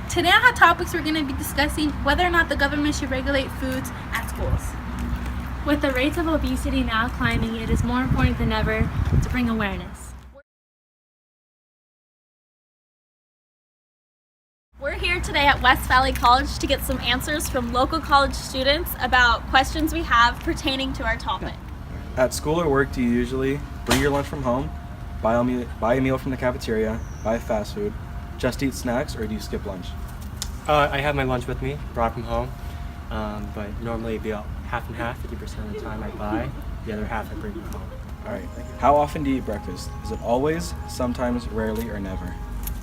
Today on Hot Topics, we're going to be discussing whether or not the government should regulate foods at schools. With the rates of obesity now climbing, it is more important than ever to bring awareness. We're here today at West Valley College to get some answers from local college students about questions we have pertaining to our topic. At school or work, do you usually bring your lunch from home, buy a meal from the cafeteria, buy fast food, just eat snacks, or do you skip lunch? I have my lunch with me, brought from home, but normally it'd be half and half. 50% of the time I buy, the other half I bring from home. All right. How often do you eat breakfast? Is it always, sometimes, rarely, or never?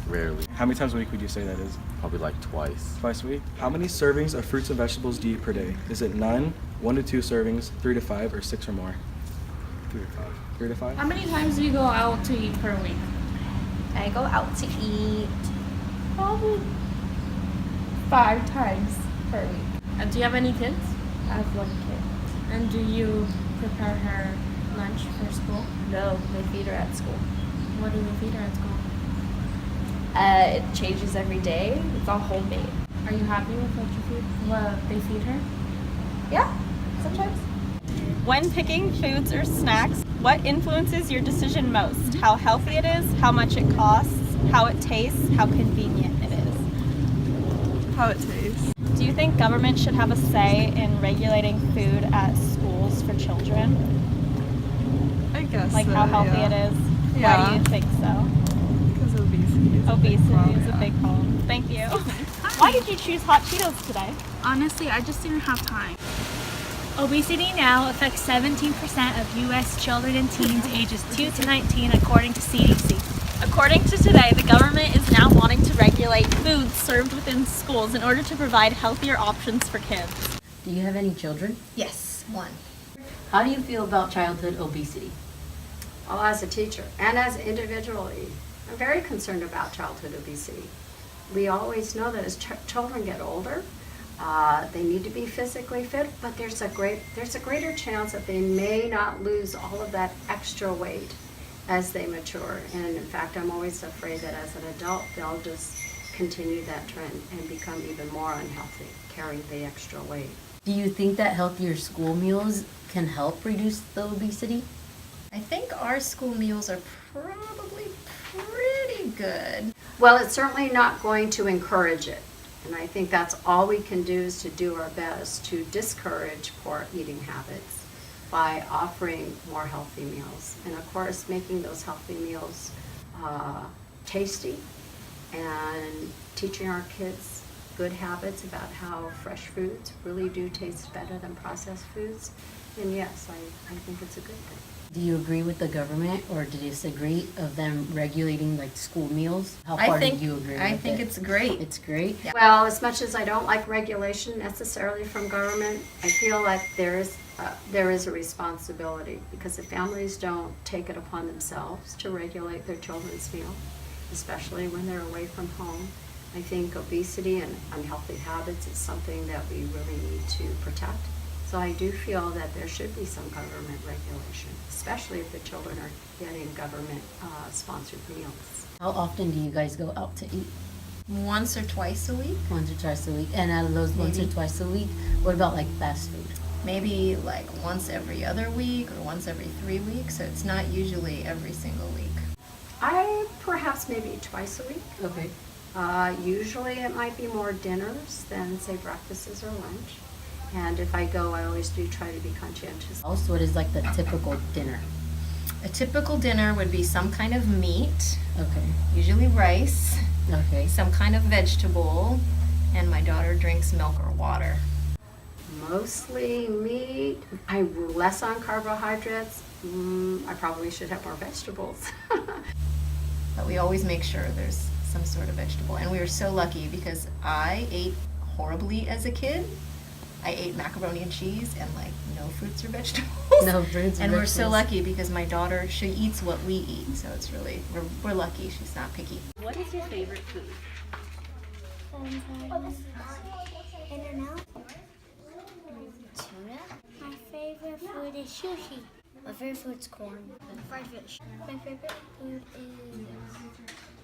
Rarely. How many times a week would you say that is? Probably like twice. Twice a week? How many servings of fruits and vegetables do you eat per day? Is it none, 1 to 2 servings, 3 to 5, or 6 or more? 3 to 5. 3 to 5? How many times do you go out to eat per week? I go out to eat Probably 5 times per week. And do you have any kids? I have 1 kid. And do you prepare her lunch for school? No, they feed her at school. What do they feed her at school? It changes every day. It's all homemade. Are you happy with what they feed her? Yeah, sometimes. When picking foods or snacks, what influences your decision most? How healthy it is, how much it costs, how it tastes, how convenient it is. How it tastes. Do you think government should have a say in regulating food at schools for children? I guess Like so, how healthy yeah. it is? Why Yeah. do you think so? Because obesity is A big problem. Thank you. Why did you choose hot Cheetos today? Honestly, I just didn't have time. Obesity now affects 17% of U.S. children and teens ages 2 to 19, according to CDC. According to Today, the government is now wanting to regulate foods served within schools in order to provide healthier options for kids. Do you have any children? Yes, 1. How do you feel about childhood obesity? Well, as a teacher and as individually, I'm very concerned about childhood obesity. We always know that as children get older, they need to be physically fit, but there's a greater chance that they may not lose all of that extra weight as they mature. And in fact, I'm always afraid that as an adult, they'll just continue that trend and become even more unhealthy, carrying the extra weight. Do you think that healthier school meals can help reduce the obesity? I think our school meals are probably pretty good. Well, it's certainly not going to encourage it. And I think that's all we can do is to do our best to discourage poor eating habits by offering more healthy meals. And of course, making those healthy meals tasty and teaching our kids good habits about how fresh foods really do taste better than processed foods. And yes, I think it's a good thing. Do you agree with the government or disagree of them regulating like school meals? How far do you agree with it? I think it's great. It's great? Yeah. Well, as much as I don't like regulation necessarily from government, I feel like there is a responsibility, because if families don't take it upon themselves to regulate their children's meal, especially when they're away from home, I think obesity and unhealthy habits is something that we really need to protect. So I do feel that there should be some government regulation, especially if the children are getting government-sponsored meals. How often do you guys go out to eat? Once or twice a week. Once or twice a week. And out of those once or twice a week, what about like fast food? Maybe like once every other week or once every 3 weeks. So it's not usually every single week. Perhaps maybe twice a week. Okay. Usually it might be more dinners than, say, breakfasts or lunch. And if I go, I always do try to be conscientious. Also, what is like the typical dinner? A typical dinner would be some kind of meat, Okay. usually rice, Okay. some kind of vegetable, and my daughter drinks milk or water. Mostly meat. I'm less on carbohydrates. I probably should have more vegetables. But we always make sure there's some sort of vegetable. And we were so lucky because I ate horribly as a kid. I ate macaroni and cheese and like no fruits or vegetables. No fruits or And we're vegetables. so lucky because my daughter, she eats what we eat. So it's really, we're lucky. She's not picky. What is your favorite food? In-N-Out. Tuna. My favorite food is sushi. My favorite food is corn. Fried fish. My favorite food is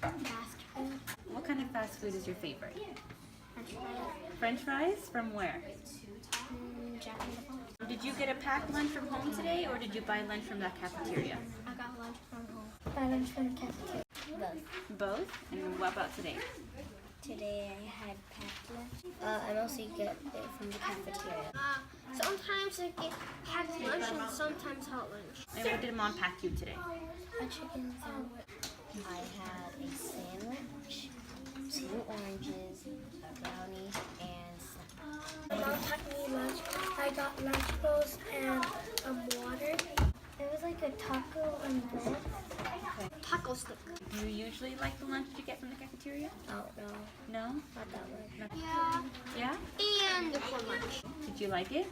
fast food. What kind of fast fast food is your favorite? French fries. French fries from where? Jack in the Box. Did you get a packed lunch from home today, or did you buy lunch from that cafeteria? I got lunch from home. Buy lunch from the cafeteria. Both. Both? And what about today? Today I had packed lunch. I mostly get it from the cafeteria. Sometimes I get packed lunch and sometimes hot lunch. And what did Mom pack you today? A chicken sandwich. I had a sandwich, 2 oranges, a brownie, and some. My mom packed me lunch. I got lunch rolls and water. It was like a taco and bread. Taco stick. Do you usually like the lunch you get from the cafeteria? Oh, no. No? Not that way. Yeah. Yeah? And the corn lunch. Did you like it?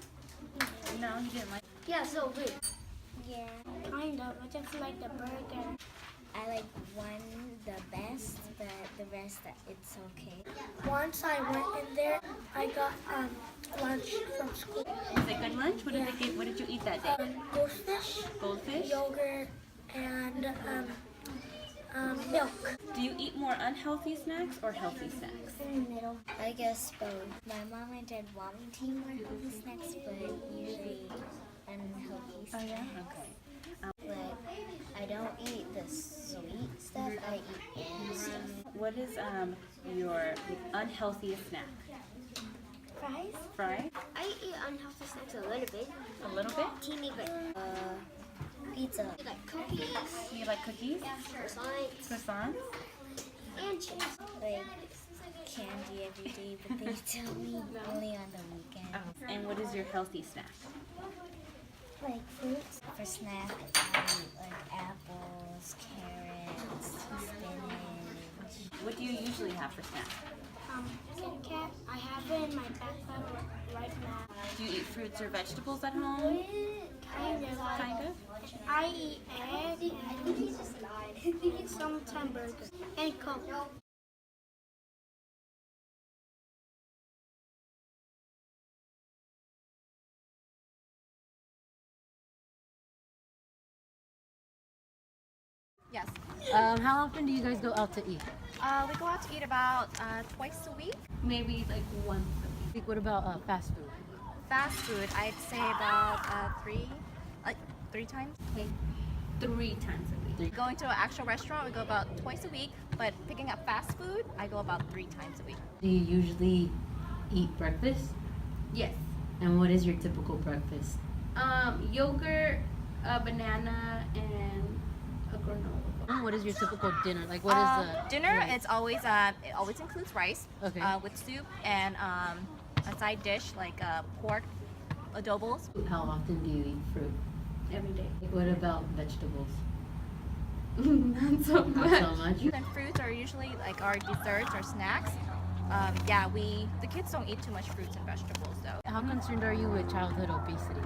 No, you didn't like it. Yeah, so good. Yeah. Kind of. I just like the burger. I like one the best, but the rest it's okay. Once I went in there, I got lunch from school. Was it good lunch? What did they give? What did you eat that day? Goldfish, Goldfish? yogurt, and milk. Do you eat more unhealthy snacks or healthy snacks? In the middle. I guess both. My mom and dad wanted to eat more healthy snacks, but usually unhealthy snacks. Oh yeah? Okay. But I don't eat the sweet stuff, I eat any stuff. What is your unhealthiest snack? Fries? Fry? I eat unhealthy snacks a little bit. A little bit? Teeny bit. Pizza. I like cookies. You like cookies? Croissants. Croissants? And chips. Like candy every day, but they tell me only on the weekend. And what is your healthy snack? Like fruits. For snack, I eat like apples, carrots, spinach. What do you usually have for snack? Kit Kat. I have it in my backpack right now. Do you eat fruits or vegetables at home? Kind of. Kind of. I eat egg. I think he just lied. Sometimes burger and Coke. Yes. How often do you guys go out to eat? We go out to eat about twice a week. Maybe like once a week. What about fast food? Fast food, I'd say about three times. Okay. 3 times a week. Going to an actual restaurant, we go about twice a week. But picking up fast food, I go about 3 times a week. Do you usually eat breakfast? Yes. And what is your typical breakfast? Yogurt, a banana, and a granola. What is your typical dinner? Like what is the dinner? like- It's always it always includes rice with soup and a side dish like pork adobos. How often do you eat fruit? Every day. What about vegetables? Not so much. Not so much. And fruits are usually like our desserts or snacks. The kids don't eat too much fruits and vegetables though. How concerned are you with childhood obesity?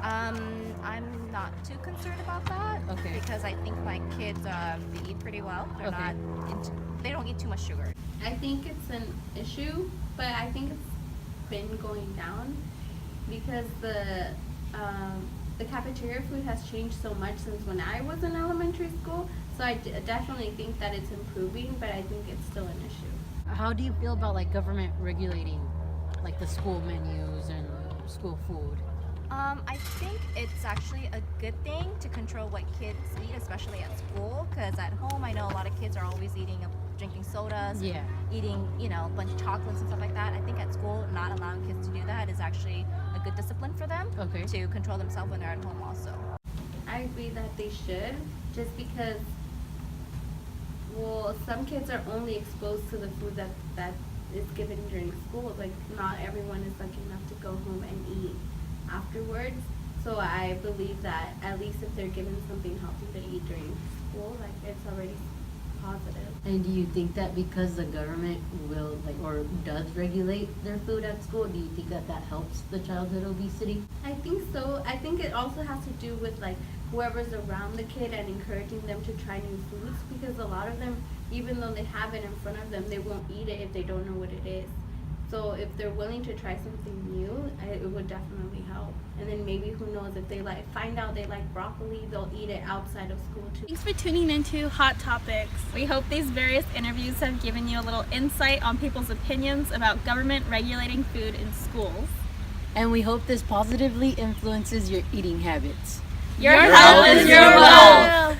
I'm not too concerned about that. Okay. Because I think my kids they eat pretty well. They're they don't eat too much sugar. I think it's an issue, but I think it's been going down because the cafeteria food has changed so much since when I was in elementary school. So I definitely think that it's improving, but I think it's still an issue. How do you feel about like government regulating like the school menus and school food? I think it's actually a good thing to control what kids eat, especially at school. Because at home, I know a lot of kids are always drinking sodas, eating, a bunch of chocolates and stuff like that. I think at school, not allowing kids to do that is actually a good discipline for them to control themselves when they're at home also. I agree that they should, just because, well, some kids are only exposed to the food that is given during school. Like, not everyone is lucky enough to go home and eat afterwards. So I believe that at least if they're given something healthy to eat during school, like, it's already positive. And do you think that because the government will or does regulate their food at school, do you think that helps the childhood obesity? I think so. I think it also has to do with like whoever's around the kid and encouraging them to try new foods, because a lot of them, even though they have it in front of them, they won't eat it if they don't know what it is. So if they're willing to try something new, it would definitely help. And then maybe, who knows, if they find out they like broccoli, they'll eat it outside of school too. Thanks for tuning into Hot Topics. We hope these various interviews have given you a little insight on people's opinions about government regulating food in schools. And we hope this positively influences your eating habits. Your health is your wealth!